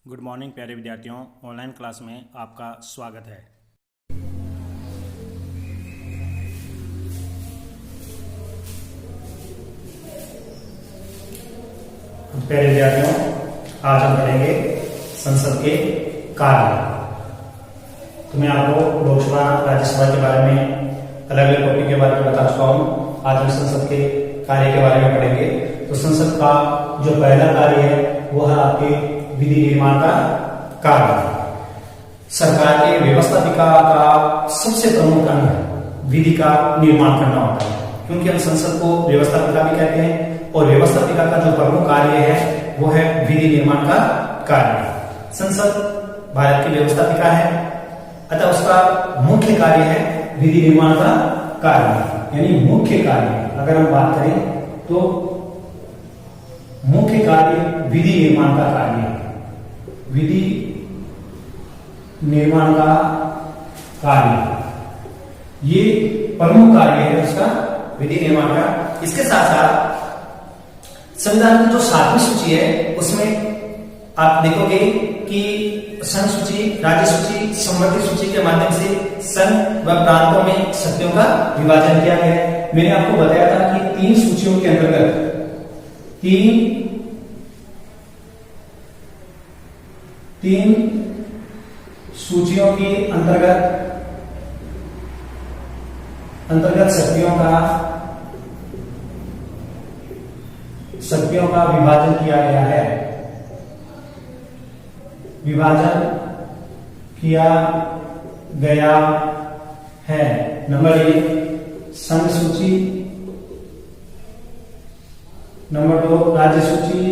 Good morning प्यारे विद्यार्थियों, online class में आपका स्वागत है। प्यारे विद्यार्थियों, आज हम पढ़ेंगे संसद के कार्य। तो मैं आपको लोकसभा राज्यसभा के बारे में अलग अलग टॉपिक के बारे में बता चुका हूँ। आज हम संसद के कार्य के बारे में पढ़ेंगे। तो संसद का जो पहला कार्य है वो है आपके विधि निर्माण का कार्य। सरकार के व्यवस्थापिका का सबसे प्रमुख अंग विधि का निर्माण करना होता है, क्योंकि हम संसद को व्यवस्थापिका भी कहते हैं और व्यवस्थापिका का जो प्रमुख कार्य है वो है विधि निर्माण का कार्य। संसद भारत की व्यवस्थापिका है, अतः उसका मुख्य कार्य है विधि निर्माण का कार्य। यानी मुख्य कार्य अगर हम बात करें तो मुख्य कार्य विधि निर्माण का कार्य है। विधि निर्माण का कार्य ये प्रमुख कार्य है उसका, विधि निर्माण का। इसके साथ साथ संविधान की जो 7वीं सूची है उसमें आप देखोगे कि संघ सूची, राज्य सूची, संवर्ती सूची के माध्यम से संघ व प्रांतों में शक्तियों का विभाजन किया गया है। मैंने आपको बताया था कि 3 सूचियों के अंतर्गत तीन सूचियों के अंतर्गत शक्तियों का विभाजन किया गया है। नंबर 1 संघ सूची, नंबर 2 राज्य सूची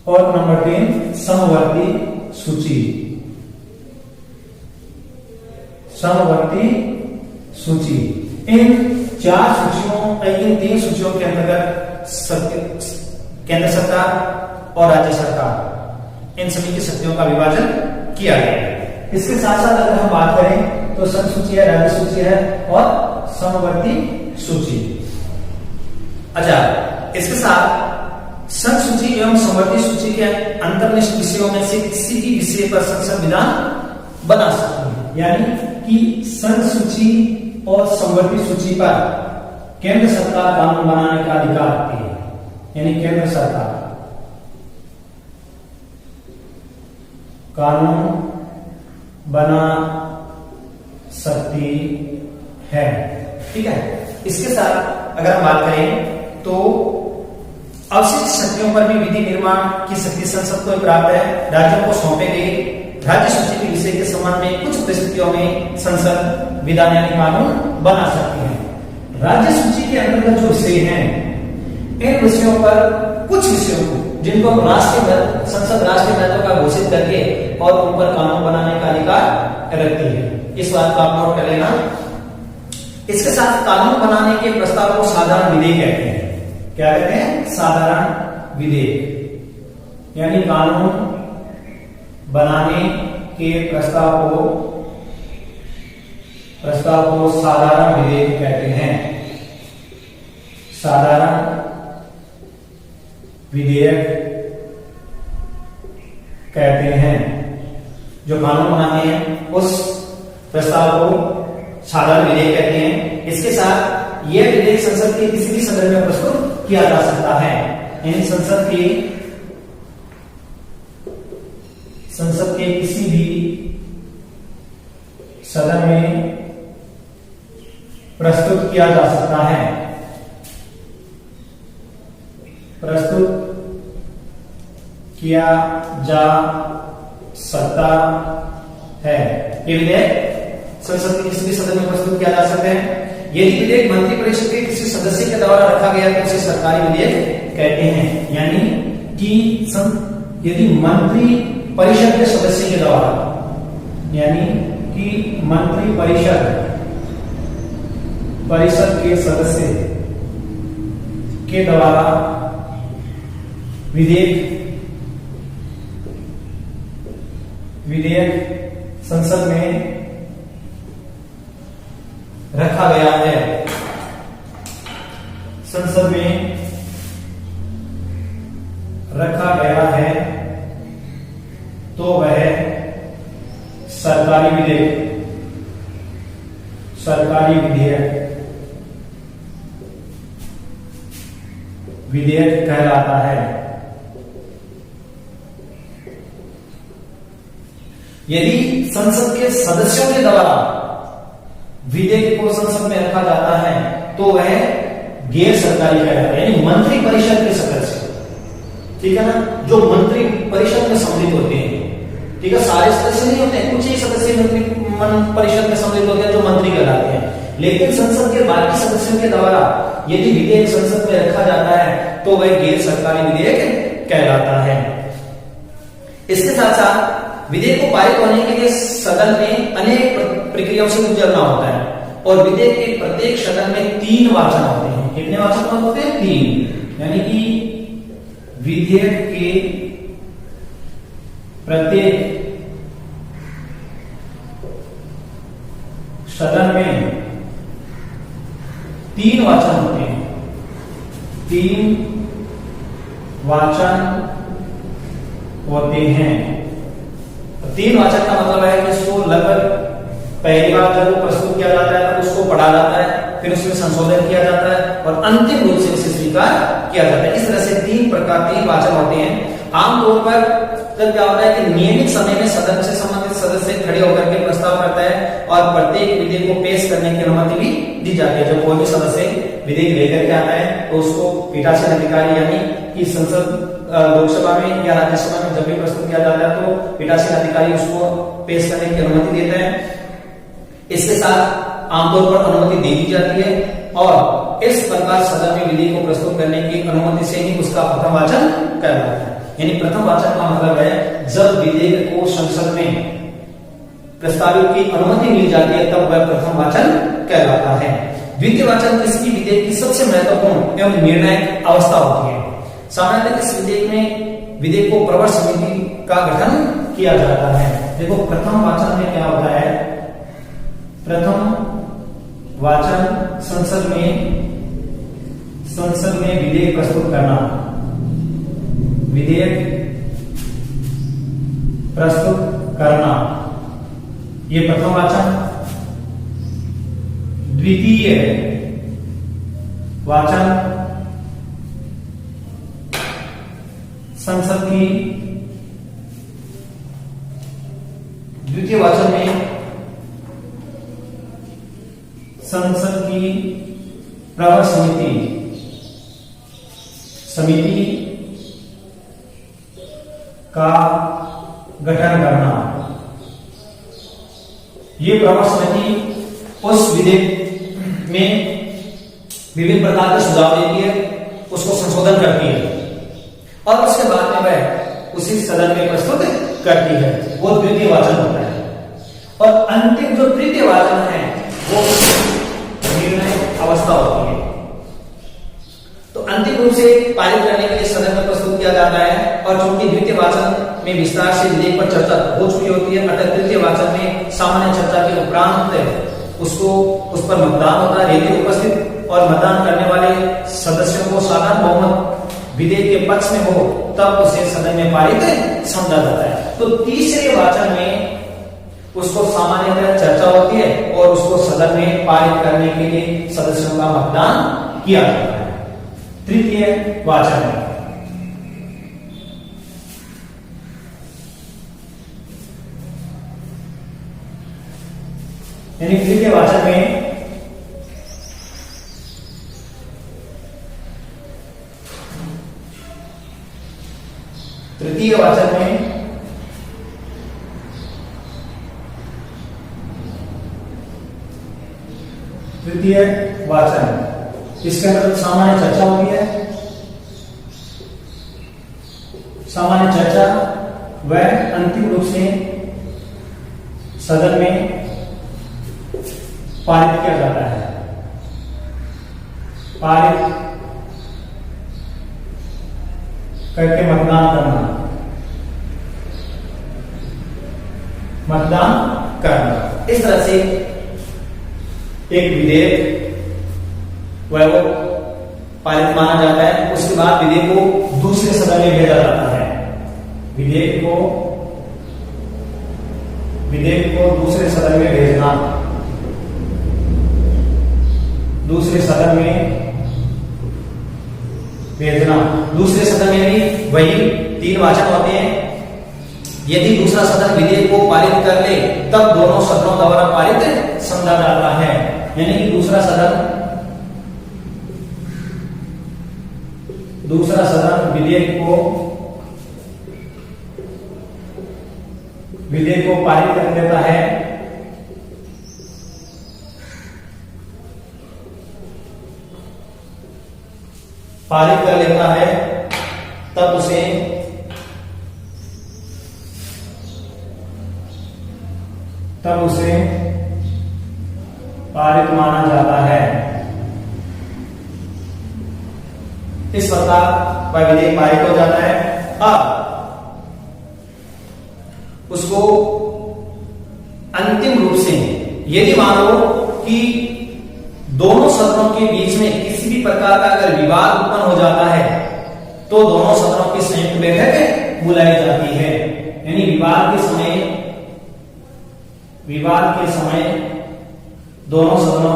और नंबर 3 समवर्ती सूची। इन 4 सूचियों, इन 3 सूचियों के अंतर्गत केंद्र सरकार और राज्य सरकार, इन सभी की शक्तियों का विभाजन किया गया है। इसके साथ साथ अगर हम बात करें तो संघ सूची है, राज्य सूची है और समवर्ती सूची। अच्छा, इसके साथ संघ सूची एवं समवर्ती सूची के अंतर्निहित विषयों में से किसी भी विषय पर संसद विधान बना सकती है। यानी कि संघ सूची और समवर्ती सूची पर केंद्र सरकार कानून बनाने का अधिकार रखती है। यानी केंद्र सरकार कानून बना सकती है। ठीक है। इसके साथ अगर हम बात करें तो अवशिष्ट शक्तियों पर भी विधि निर्माण की शक्ति संसद को प्राप्त है। राज्यों को सौंपे गए राज्य सूची के विषय के संबंध में कुछ परिस्थितियों में संसद विधान यानी कानून बना सकती है। राज्य सूची के अंतर्गत जो विषय हैं, इन विषयों पर कुछ विषयों को जिनको संसद राष्ट्रीय महत्व का घोषित करके और उन पर कानून बनाने का अधिकार रखती है। इस बात को आप नोट कर लेना। इसके साथ कानून बनाने के प्रस्ताव को साधारण विधेयक कहते हैं। क्या कहते हैं? साधारण विधेयक। यानी कानून बनाने के प्रस्ताव को साधारण विधेयक कहते हैं। साधारण विधेयक कहते हैं। जो कानून बनाते हैं उस प्रस्ताव को साधारण विधेयक कहते हैं। इसके साथ यह विधेयक संसद के किसी भी सदन में प्रस्तुत किया जा सकता है। यानी संसद के किसी भी सदन में प्रस्तुत किया जा सकता है। ये विधेयक संसद के किसी भी सदन में प्रस्तुत किया जा सकता है। यदि विधेयक मंत्री परिषद के किसी सदस्य के द्वारा रखा गया तो उसे सरकारी विधेयक कहते हैं। यानी कि यदि मंत्री परिषद के सदस्य के द्वारा, यानी कि मंत्री परिषद के सदस्य के द्वारा विधेयक संसद में रखा गया है, संसद में रखा गया है तो वह सरकारी विधेयक कहलाता है। यदि संसद के सदस्यों के द्वारा विधेयक को संसद में रखा जाता है तो वह गैर सरकारी कहलाता है, यानी मंत्री परिषद के सदस्य, ठीक है ना, जो मंत्री परिषद में सम्मिलित होते हैं, ठीक है, सारे सदस्य नहीं होते हैं, कुछ ही सदस्य मंत्री परिषद में सम्मिलित होते हैं जो मंत्री कहलाते हैं। लेकिन संसद के बाकी सदस्यों के द्वारा यदि विधेयक संसद में रखा जाता है तो वह गैर सरकारी विधेयक कहलाता है। इसके साथ साथ विधेयक को पारित होने के लिए सदन में अनेक प्रक्रियाओं से गुजरना होता है और विधेयक के प्रत्येक सदन में 3 वाचन होते हैं। कितने वाचन होते हैं? 3, यानी कि विधेयक के प्रत्येक सदन में 3 वाचन होते हैं। 3 वाचन होते हैं। 3 वाचन का मतलब है कि इसको लगभग पहली बार जब वो प्रस्तुत किया जाता है तो उसको पढ़ा जाता है, फिर उसमें संशोधन किया जाता है और अंतिम रूप से उसे स्वीकार किया जाता है। इस तरह से 3 प्रकार के वाचन होते हैं। आमतौर पर तब क्या होता है कि नियमित समय में सदन से संबंधित सदस्य खड़े होकर के प्रस्ताव करता है और प्रत्येक विधेयक को पेश करने की अनुमति भी दी जाती है। जब कोई भी सदस्य विधेयक लेकर के आता है तो उसको पीठासीन अधिकारी यानी कि संसद लोकसभा में या राज्यसभा में जब भी प्रस्तुत किया जाता है तो पीठासीन अधिकारी उसको पेश करने की अनुमति देता है। इसके साथ आमतौर पर अनुमति दे दी जाती है और इस प्रकार सदन में विधेयक को प्रस्तुत करने की अनुमति से ही उसका प्रथम वाचन कहलाता है। यानी प्रथम वाचन का मतलब है जब विधेयक को संसद में प्रस्तावित की अनुमति मिल जाती है तब वह प्रथम वाचन कहलाता है। द्वितीय वाचन किसी विधेयक की सबसे महत्वपूर्ण एवं निर्णायक अवस्था होती है। सामान्यतः इस विधेयक में विधेयक को प्रवर समिति का गठन किया जाता है। देखो प्रथम वाचन में क्या होता है? प्रथम वाचन संसद में विधेयक प्रस्तुत करना, विधेयक प्रस्तुत करना, ये प्रथम वाचन। द्वितीय वाचन संसद की द्वितीय वाचन में संसद की प्रवर समिति का गठन करना। ये प्रवर समिति उस विधेयक में विभिन्न प्रकार के सुझाव देती है, उसको संशोधन करती है और उसके बाद में वह उसी सदन में प्रस्तुत करती है। वो द्वितीय वाचन होता है। और अंतिम जो तृतीय वाचन है वो निर्णय अवस्था होती है। तो अंतिम रूप से पारित करने के लिए सदन में प्रस्तुत किया जाता है और चूंकि द्वितीय वाचन में विस्तार से विधेयक पर चर्चा हो चुकी होती है, अतः तृतीय वाचन में सामान्य चर्चा के उपरांत उस पर मतदान होता है। यदि उपस्थित और मतदान करने वाले सदस्यों को साधारण बहुमत विधेयक के पक्ष में हो तब उसे सदन में पारित समझा जाता है। तो तीसरे वाचन में उसको सामान्यतः चर्चा होती है और उसको सदन में पारित करने के लिए सदस्यों का मतदान किया जाता है। तृतीय वाचन में यानी तृतीय वाचन में तृतीय वाचन में तृतीय वाचन इसके अंदर सामान्य चर्चा होती है। सामान्य चर्चा वह अंतिम रूप से सदन में पारित किया जाता है। पारित करके मतदान करना। इस तरह से एक विधेयक वह पारित माना जाता है। उसके बाद विधेयक को दूसरे सदन में भेजा जाता है। विधेयक को दूसरे सदन में भेजना, दूसरे सदन में भेजना। दूसरे सदन में भी वही 3 वाचक होते हैं। यदि दूसरा सदन विधेयक को पारित कर ले तब दोनों सदनों द्वारा पारित समझा जाता है। यानी कि दूसरा सदन विधेयक को पारित कर देता है, पारित कर लेता है, तब उसे पारित माना जाता है। इस प्रकार वह विधेयक पारित हो जाता है। अब उसको अंतिम रूप से यदि मान लो कि दोनों सदनों के बीच में किसी भी प्रकार का अगर विवाद उत्पन्न हो जाता है तो दोनों सदनों की संयुक्त बैठक बुलाई जाती है। यानी विवाद के समय दोनों सदनों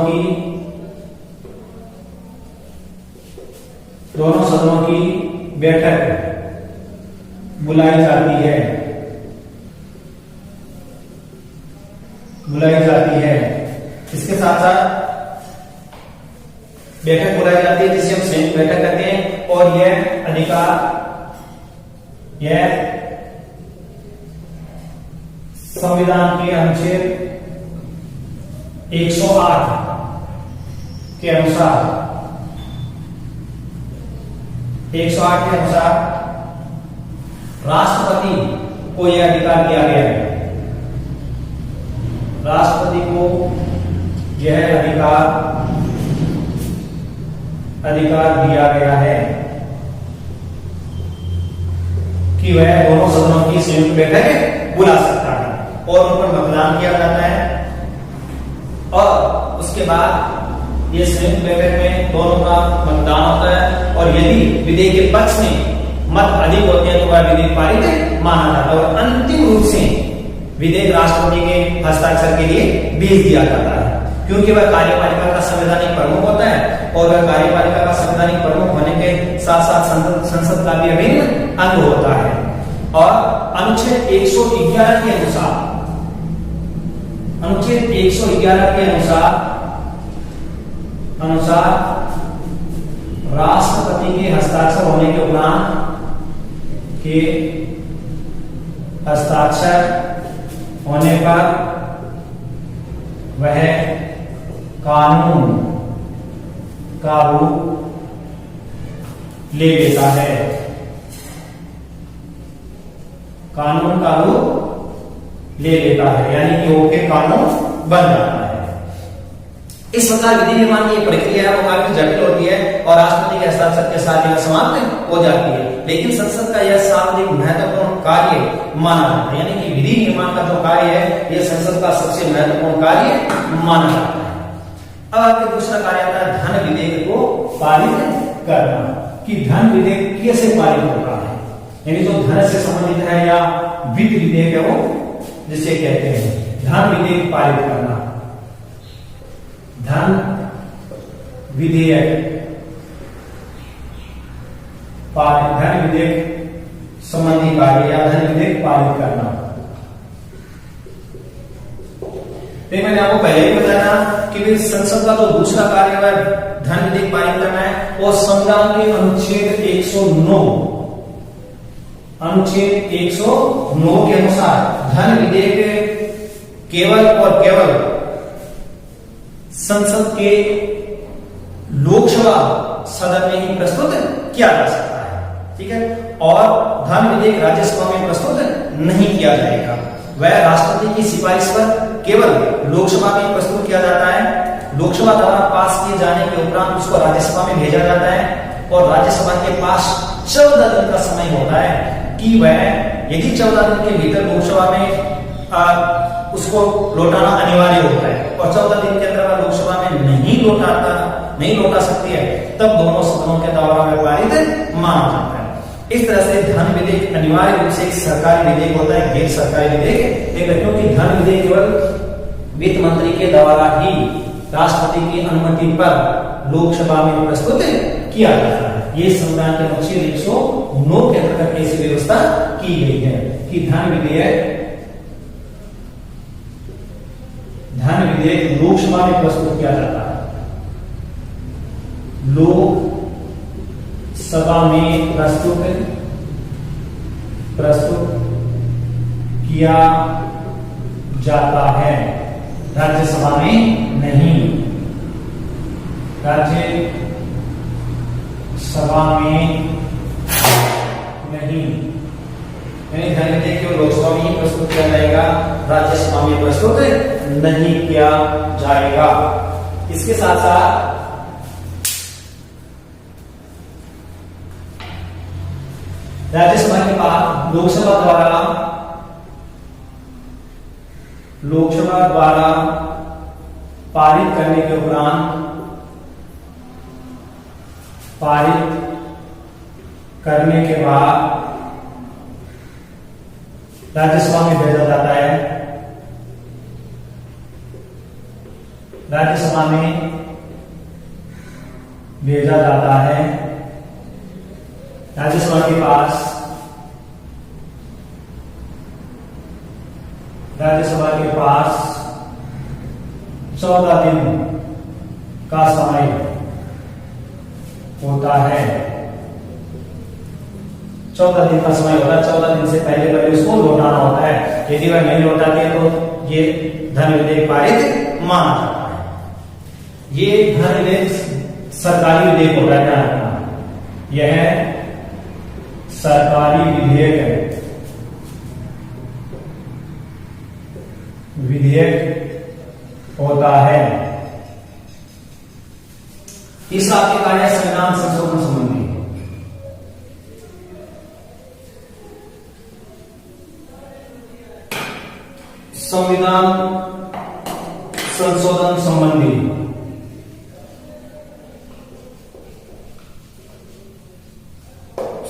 की बैठक बुलाई जाती है। इसके साथ साथ बैठक बुलाई जाती है जिसे हम संयुक्त बैठक कहते हैं। और यह अधिकार संविधान के अनुच्छेद 108 के अनुसार राष्ट्रपति को यह अधिकार दिया गया है। राष्ट्रपति को यह अधिकार दिया गया है कि वह दोनों सदनों की संयुक्त बैठक बुला सकता है और उन पर मतदान किया जाता है। और उसके बाद ये संयुक्त बैठक में दोनों का मतदान होता है और यदि विधेयक के पक्ष में मत अधिक होते हैं तो वह विधेयक पारित माना जाता है और अंतिम रूप से विधेयक राष्ट्रपति के हस्ताक्षर के लिए भेज दिया जाता है। क्योंकि वह कार्यपालिका का संवैधानिक प्रमुख होता है और वह कार्यपालिका का संवैधानिक प्रमुख होने के साथ साथ संसद का भी अभिन्न अंग होता है। और अनुच्छेद 111 के अनुसार राष्ट्रपति के हस्ताक्षर होने के उपरांत पर वह कानून का रूप ले लेता है। यानी कि वो के कानून बन जाता है। इस प्रकार विधि निर्माण की प्रक्रिया है वो काफी जटिल होती है और राष्ट्रपति के हस्ताक्षर के साथ यह समाप्त हो जाती है। लेकिन संसद का यह शाब्दिक महत्वपूर्ण कार्य माना जाता है। यानी कि विधि निर्माण का जो कार्य है यह संसद का सबसे महत्वपूर्ण कार्य माना जाता है। अब आपके दूसरा कार्य आता है धन विधेयक को पारित करना, कि धन विधेयक कैसे पारित होता है। यानी जो धन से संबंधित है या वित्त विधेयक है वो जिसे कहते हैं धन विधेयक पारित करना। धन विधेयक संबंधी कार्य या धन विधेयक पारित करना। मैंने आपको पहले ही बताया कि संसद का जो दूसरा कार्य है धन विधेयक पारित करना है और संविधान के अनुच्छेद 109 के अनुसार धन विधेयक केवल और केवल संसद के लोकसभा सदन में ही प्रस्तुत किया जा सकता है। ठीक है। और धन विधेयक राज्यसभा में प्रस्तुत नहीं किया जाएगा। वह राष्ट्रपति की सिफारिश पर केवल लोकसभा में प्रस्तुत किया जाता है। लोकसभा द्वारा पास किए जाने के उपरांत उसको राज्यसभा में भेजा जाता है और राज्यसभा के पास 14 दिन का समय होता है कि वह यदि 14 दिन के भीतर लोकसभा में उसको लौटाना अनिवार्य होता है और 14 दिन के अंदर वह लोकसभा में नहीं लौटा सकती है, तब दोनों सदनों के द्वारा पारित माना जाता है। इस तरह से धन विधेयक अनिवार्य रूप से एक सरकारी विधेयक होता है, गैर सरकारी विधेयक एक, क्योंकि धन विधेयक केवल वित्त मंत्री के द्वारा ही राष्ट्रपति की अनुमति पर लोकसभा में प्रस्तुत किया जाता है। ये संविधान के अनुच्छेद 109 के अंतर्गत ऐसी व्यवस्था की गई है कि धन विधेयक लोकसभा में प्रस्तुत किया जाता है, लोकसभा में प्रस्तुत किया जाता है, राज्यसभा में नहीं, राज्यसभा में नहीं। धन विधेयक केवल लोकसभा में ही प्रस्तुत किया जाएगा, राज्यसभा में प्रस्तुत नहीं किया जाएगा। इसके साथ साथ राज्यसभा के बाद लोकसभा द्वारा पारित करने के उपरांत राज्यसभा में भेजा जाता है, राज्यसभा में भेजा जाता है। राज्यसभा के पास 14 दिन का समय होता है, 14 दिन का समय होता है। 14 दिन से पहले उसको लौटाना होता है। यदि वह नहीं लौटाते तो ये धन विधेयक पारित माना जाता है। ये धन विधेयक सरकारी विधेयक होता है, ध्यान रखना, यह सरकारी विधेयक होता है। तीसरा आपके कार्य संविधान संशोधन संबंधी। संविधान संशोधन संबंधी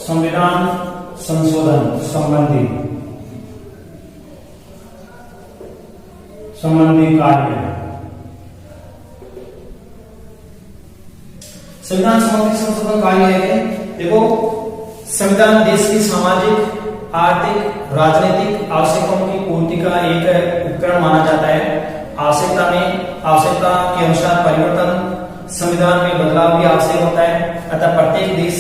संविधान संशोधन संबंधी कार्य। संविधान संबंधी संशोधन कार्य है, देखो संविधान देश की सामाजिक, आर्थिक, राजनीतिक आवश्यकताओं की पूर्ति का एक उपकरण माना जाता है। आवश्यकता के अनुसार परिवर्तन, संविधान में बदलाव भी आवश्यक होता है। अतः प्रत्येक देश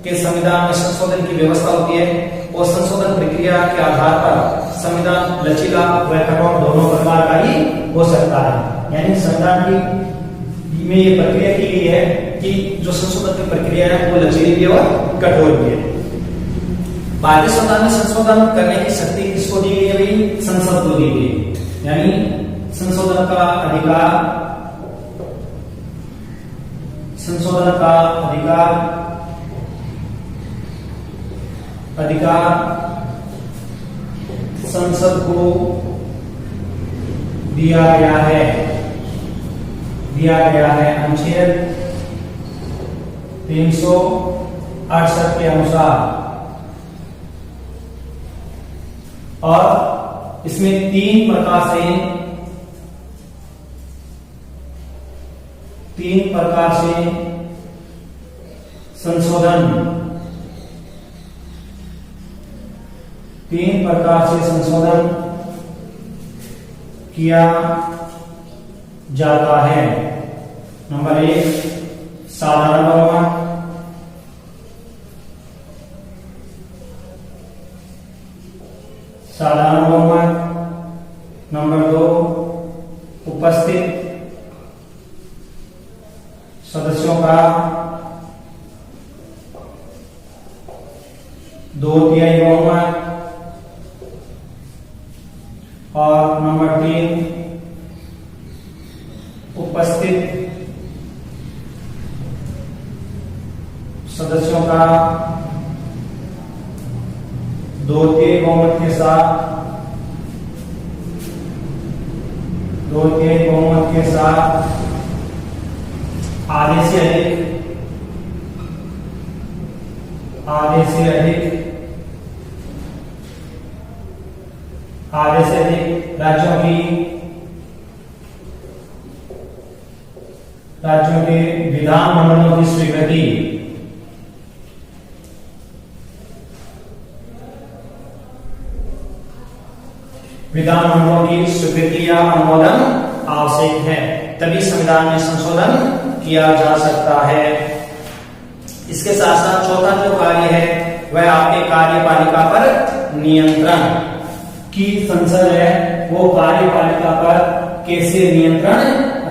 के संविधान में संशोधन की व्यवस्था होती है और संशोधन प्रक्रिया के आधार पर संविधान लचीला व कठोर दोनों प्रकार का ही हो सकता है। यानी संविधान की में ये प्रक्रिया की गई है कि जो संशोधन की प्रक्रिया है वो लचीली भी और कठोर भी है। भारतीय संविधान में संशोधन करने की शक्ति किसको दी गई है भाई? संसद को दी गई है। यानी संशोधन का अधिकार संसद को दिया गया है अनुच्छेद 368 के अनुसार। और इसमें तीन प्रकार से संशोधन किया जाता है। नंबर 1 साधारण बहुमत, नंबर 2 उपस्थित सदस्यों का 2/3 बहुमत, और नंबर 3 उपस्थित सदस्यों का 2/3 बहुमत के साथ आधे आधे से अधिक राज्यों के विधानमंडलों की स्वीकृति या अनुमोदन आवश्यक है, तभी संविधान में संशोधन किया जा सकता है। इसके साथ साथ चौथा जो कार्य है वह आपके कार्यपालिका पर नियंत्रण की संसद है, वो कार्यपालिका पर कैसे नियंत्रण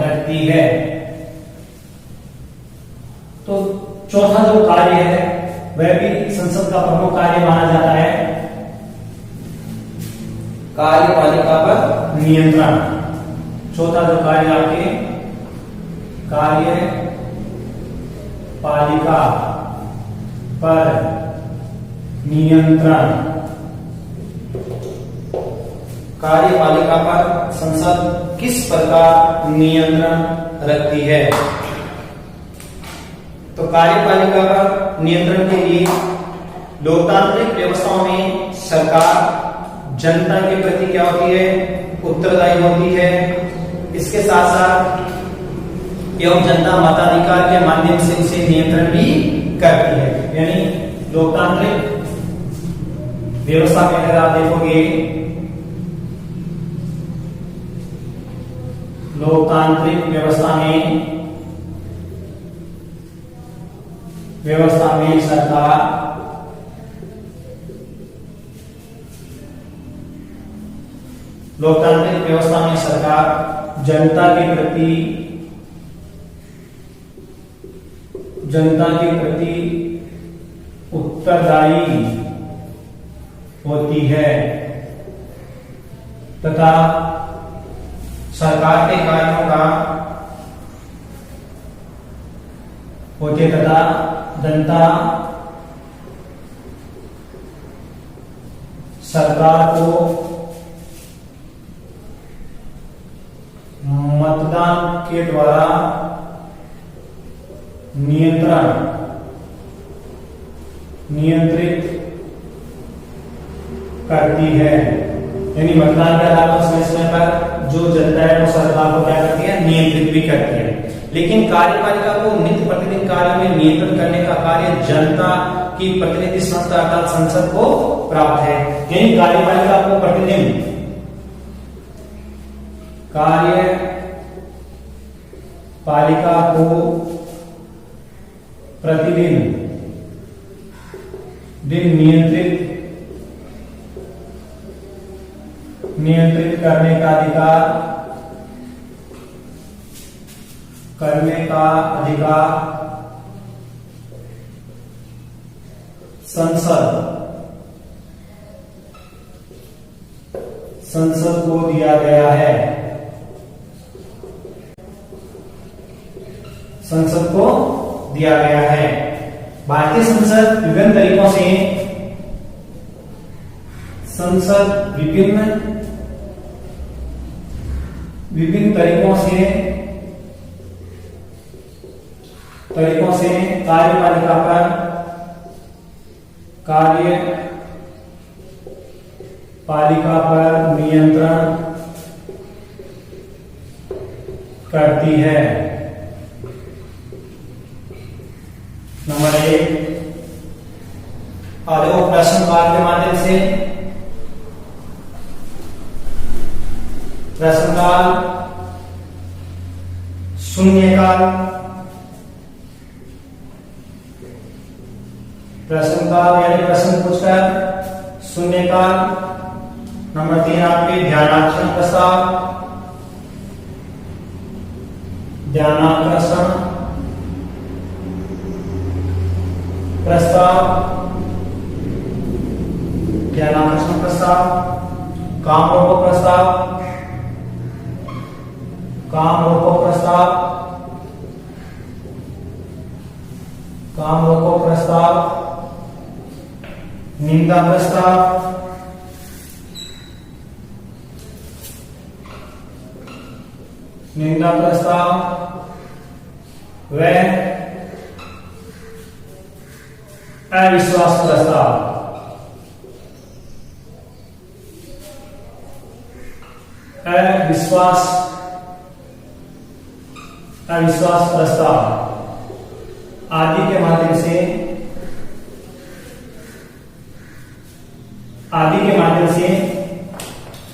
रखती है। तो चौथा जो कार्य है वह भी संसद का प्रमुख कार्य माना जाता है, कार्यपालिका पर नियंत्रण। चौथा जो कार्य आपके कार्यपालिका पर नियंत्रण। कार्यपालिका पर संसद किस प्रकार नियंत्रण रखती है? तो कार्यपालिका पर नियंत्रण के लिए लोकतांत्रिक व्यवस्थाओं में सरकार जनता के प्रति क्या होती है? उत्तरदायी होती है। इसके साथ साथ एवं जनता मताधिकार के माध्यम से उसे नियंत्रण भी करती है। यानी लोकतांत्रिक व्यवस्था में अगर आप देखोगे, लोकतांत्रिक व्यवस्था में सरकार जनता के प्रति उत्तरदायी होती है तथा सरकार के कार्यों का जनता सरकार को मतदान के द्वारा नियंत्रित करती है। यानी मतदान के आधार पर समय पर जो जनता है वो सरकार को क्या करती है? नियंत्रित भी करती है। लेकिन कार्यपालिका को नित्य प्रतिदिन कार्यों में नियंत्रण करने का कार्य जनता की प्रतिनिधि संस्था अर्थात संसद को प्राप्त है। यानी कार्यपालिका को प्रतिदिन नियंत्रित करने का अधिकार संसद को दिया गया है। भारतीय संसद विभिन्न तरीकों से कार्यपालिका पर नियंत्रण करती है। नंबर 1, प्रश्नकाल के माध्यम से प्रश्नकाल, शून्यकाल, यानी प्रश्न पूछकर शून्यकाल। नंबर 3 आपके ध्यानाकर्षण प्रस्ताव, ध्यानाकर्षण प्रस्ताव, काम रोको प्रस्ताव, निंदा प्रस्ताव, अविश्वास प्रस्ताव। अविश्वास प्रस्ताव आदि के माध्यम से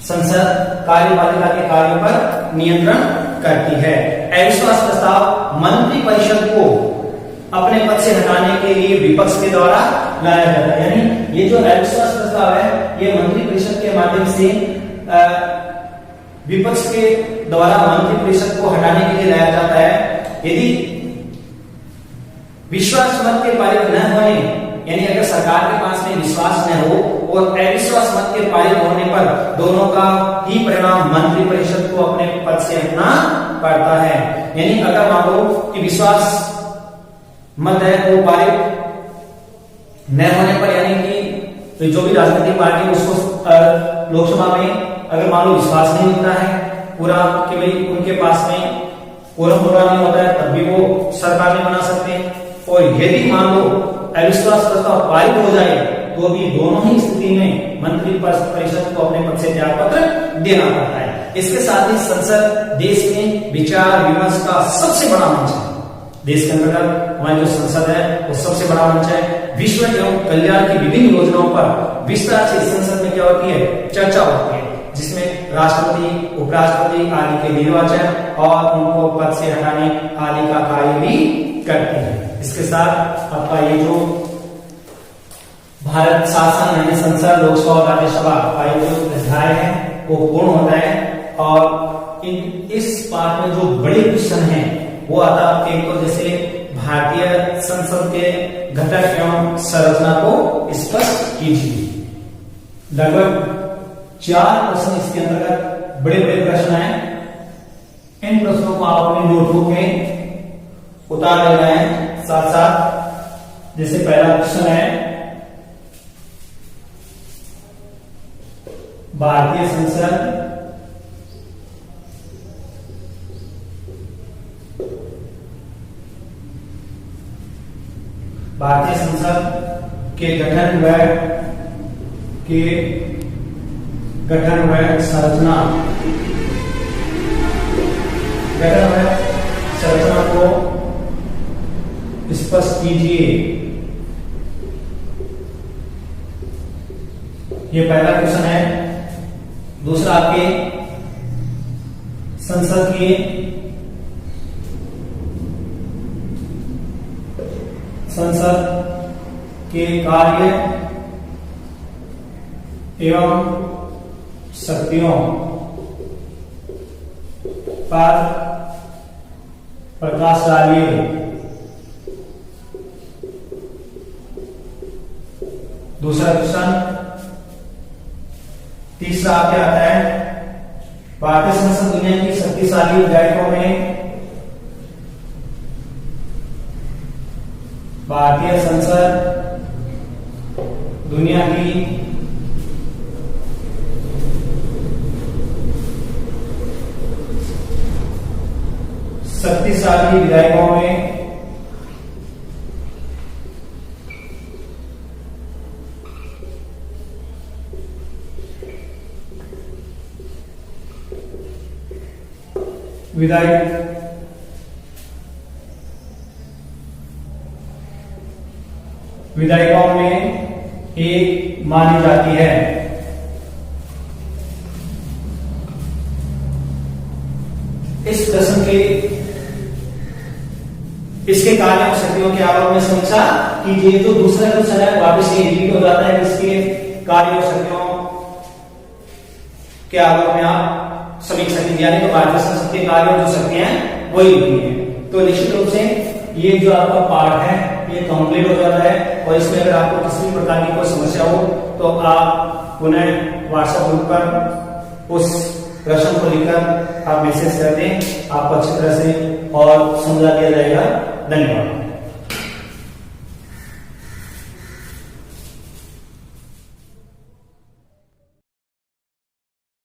संसद कार्यपालिका के कार्यों पर नियंत्रण करती है। अविश्वास प्रस्ताव मंत्रि परिषद को अपने पद से हटाने के लिए विपक्ष के द्वारा लाया जाता है। यानी ये जो अविश्वास प्रस्ताव है ये मंत्रि परिषद के माध्यम से विपक्ष के द्वारा मंत्रि परिषद को हटाने के लिए लाया जाता है। यदि विश्वास मत के पारित न होने, यानी अगर सरकार के पास में विश्वास न हो और अविश्वास मत के पारित होने पर दोनों का ही परिणाम मंत्रि परिषद को अपने पद से हटना पड़ता है। यानी अगर मान लो कि विश्वास मत है वो पारित न होने पर, यानी कि जो भी राजनीतिक पार्टी उसको लोकसभा में अगर मान लो विश्वास नहीं होता है पूरा कि भाई उनके पास में कोरम पूरा नहीं होता है, तब भी वो सरकार नहीं बना सकते। और यदि मान लो अविश्वास प्रस्ताव पारित हो जाए तो भी दोनों ही स्थिति में मंत्रि परिषद को अपने पद से त्यागपत्र देना पड़ता है। इसके साथ ही संसद देश में विचार विमर्श का सबसे बड़ा मंच है। देश के अंतर्गत हमारी जो संसद है वो सबसे बड़ा मंच है। विश्व एवं कल्याण की विभिन्न योजनाओं पर विस्तार से संसद में क्या होती है, चर्चा होती है, जिसमें राष्ट्रपति उपराष्ट्रपति आदि के निर्वाचन और उनको पद से हटाने आदि का कार्य भी करती है। इसके साथ आपका ये जो भारत शासन यानी संसद लोकसभा और राज्यसभा का ये जो अध्याय है वो पूर्ण होता है। और इस पार्ट में जो बड़े क्वेश्चन हैं वो आता है आपके को, जैसे भारतीय संसद के घटक एवं संरचना को स्पष्ट कीजिए। लगभग 4 प्रश्न इसके अंतर्गत बड़े बड़े प्रश्न हैं। इन प्रश्नों को आप अपनी नोटबुक में उतार ले रहे हैं साथ साथ। जैसे पहला क्वेश्चन है, भारतीय संसद के गठन व संरचना को स्पष्ट कीजिए। ये पहला क्वेश्चन है। दूसरा आपके संसद के कार्य एवं शक्तियों पर प्रकाश डालिए। दूसरा क्वेश्चन। तीसरा क्या आता है, भारतीय संसद दुनिया की शक्तिशाली विधायकों में भारतीय संसद दुनिया की शक्तिशाली विधायकों में विधायकों में एक मानी जाती है। इस प्रश्न के इसके कार्य और शक्तियों के आलोक में समीक्षा कीजिए। जो दूसरा क्वेश्चन है वापस ये रिपीट हो जाता है। इसके कार्य और शक्तियों के आलोक में आप समीक्षा कीजिए, यानी तो भारतीय संसद के कार्य और जो शक्तियां हैं वही होती है। तो निश्चित रूप से ये जो आपका पार्ट है ये कंप्लीट हो जाता है। और इसमें अगर आपको किसी भी प्रकार की कोई समस्या हो तो आप पुनः व्हाट्सएप ग्रुप पर उस प्रश्न को लिखकर आप मैसेज कर दें, आपको अच्छी तरह से और समझा दिया जाएगा। धन्यवाद।